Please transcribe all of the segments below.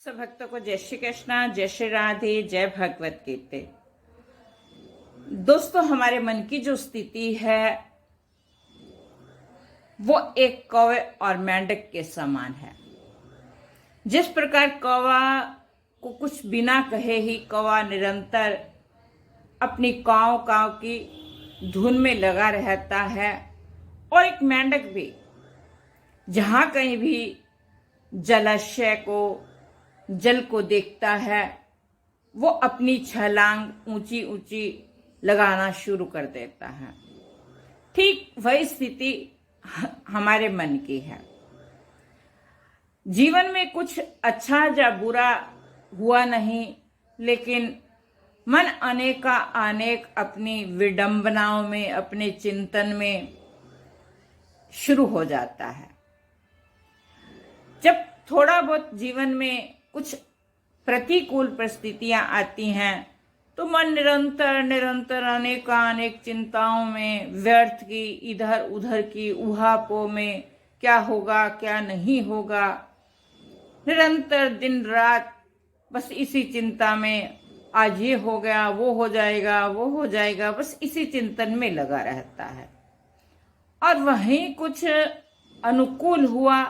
सब भक्तों को जय श्री कृष्णा, जय श्री राधे, जय भगवत गीता। दोस्तों, हमारे मन की जो स्थिति है वो एक कौवे और मेंढक के समान है। जिस प्रकार कौवा को कुछ बिना कहे ही कौवा निरंतर अपनी काव काव की धुन में लगा रहता है, और एक मेंढक भी जहां कहीं भी जलाशय को, जल को देखता है, वो अपनी छलांग ऊंची ऊंची लगाना शुरू कर देता है। ठीक वही स्थिति हमारे मन की है। जीवन में कुछ अच्छा या बुरा हुआ नहीं, लेकिन मन अनेक अपनी विडंबनाओं में, अपने चिंतन में शुरू हो जाता है। जब थोड़ा बहुत जीवन में कुछ प्रतिकूल परिस्थितियां आती हैं तो मन निरंतर अनेक चिंताओं में, व्यर्थ की, इधर उधर की उहापों में, क्या होगा क्या नहीं होगा, निरंतर दिन रात बस इसी चिंता में, आज ये हो गया, वो हो जाएगा, वो हो जाएगा, बस इसी चिंतन में लगा रहता है। और वहीं कुछ अनुकूल हुआ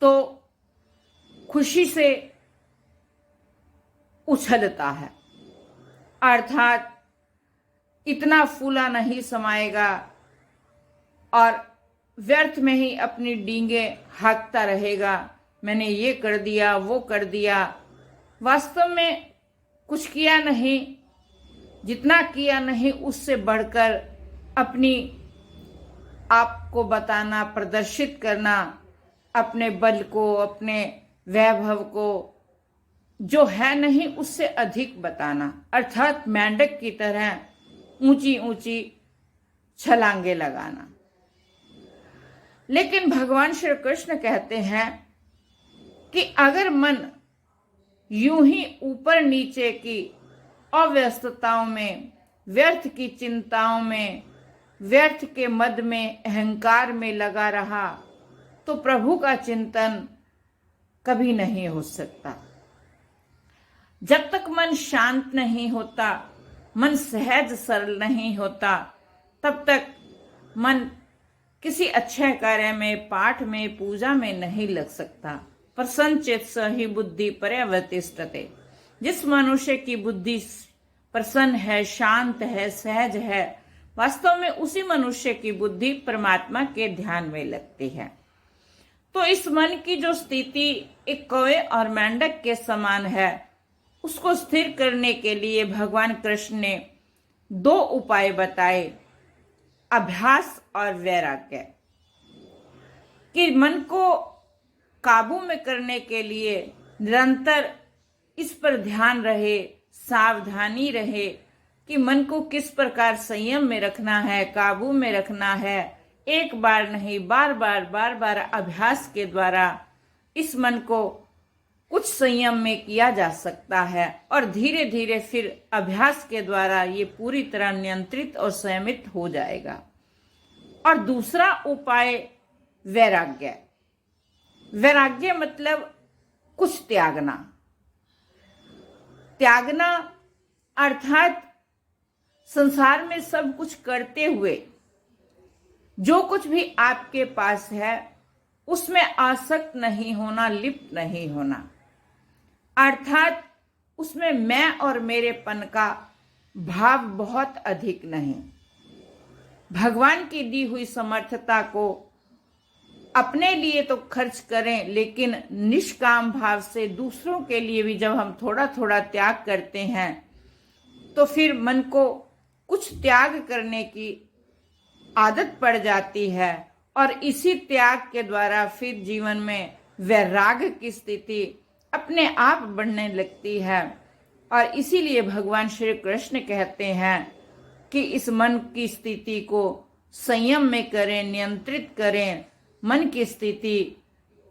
तो खुशी से उछलता है, अर्थात इतना फूला नहीं समाएगा और व्यर्थ में ही अपनी डींगे हाँकता रहेगा। मैंने ये कर दिया, वो कर दिया, वास्तव में कुछ किया नहीं। जितना किया नहीं उससे बढ़कर अपनी आप को बताना, प्रदर्शित करना, अपने बल को, अपने वैभव को, जो है नहीं उससे अधिक बताना, अर्थात मेंढक की तरह ऊंची ऊंची छलांगे लगाना। लेकिन भगवान श्री कृष्ण कहते हैं कि अगर मन यूं ही ऊपर नीचे की अव्यस्तताओं में, व्यर्थ की चिंताओं में, व्यर्थ के मद में, अहंकार में लगा रहा तो प्रभु का चिंतन कभी नहीं हो सकता। जब तक मन शांत नहीं होता, मन सहज सरल नहीं होता, तब तक मन किसी अच्छे कार्य में, पाठ में, पूजा में नहीं लग सकता। प्रसन्नचित्त स ही बुद्धि पर्यवतिष्ठते। जिस मनुष्य की बुद्धि प्रसन्न है, शांत है, सहज है, वास्तव में उसी मनुष्य की बुद्धि परमात्मा के ध्यान में लगती है। तो इस मन की जो स्थिति एक कौवे और मेंढक के समान है, उसको स्थिर करने के लिए भगवान कृष्ण ने दो उपाय बताए, अभ्यास और वैराग्य। कि मन को काबू में करने के लिए निरंतर इस पर ध्यान रहे, सावधानी रहे कि मन को किस प्रकार संयम में रखना है, काबू में रखना है। एक बार नहीं, बार बार अभ्यास के द्वारा इस मन को कुछ संयम में किया जा सकता है, और धीरे धीरे फिर अभ्यास के द्वारा ये पूरी तरह नियंत्रित और संयमित हो जाएगा। और दूसरा उपाय वैराग्य। वैराग्य मतलब कुछ त्यागना। त्यागना अर्थात संसार में सब कुछ करते हुए जो कुछ भी आपके पास है उसमें आसक्त नहीं होना, लिप्त नहीं होना, अर्थात उसमें मैं और मेरेपन का भाव बहुत अधिक नहीं। भगवान की दी हुई समर्थता को अपने लिए तो खर्च करें, लेकिन निष्काम भाव से दूसरों के लिए भी जब हम थोड़ा थोड़ा त्याग करते हैं तो फिर मन को कुछ त्याग करने की आदत पड़ जाती है, और इसी त्याग के द्वारा फिर जीवन में वैराग्य की स्थिति अपने आप बढ़ने लगती है। और इसीलिए भगवान श्री कृष्ण कहते हैं कि इस मन की स्थिति को संयम में करें, नियंत्रित करें। मन की स्थिति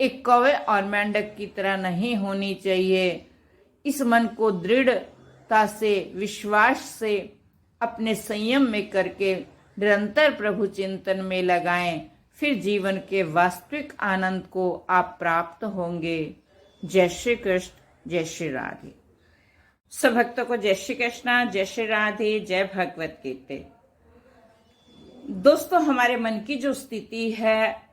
एक कौवे और मेंढक की तरह नहीं होनी चाहिए। इस मन को दृढ़ता से, विश्वास से अपने संयम में करके निरंतर प्रभु चिंतन में लगाएं, फिर जीवन के वास्तविक आनंद को आप प्राप्त होंगे। जय श्री कृष्ण, जय श्री राधे। सब भक्तों को जय श्री कृष्ण, जय श्री राधे, जय भगवत गीता। दोस्तों, हमारे मन की जो स्थिति है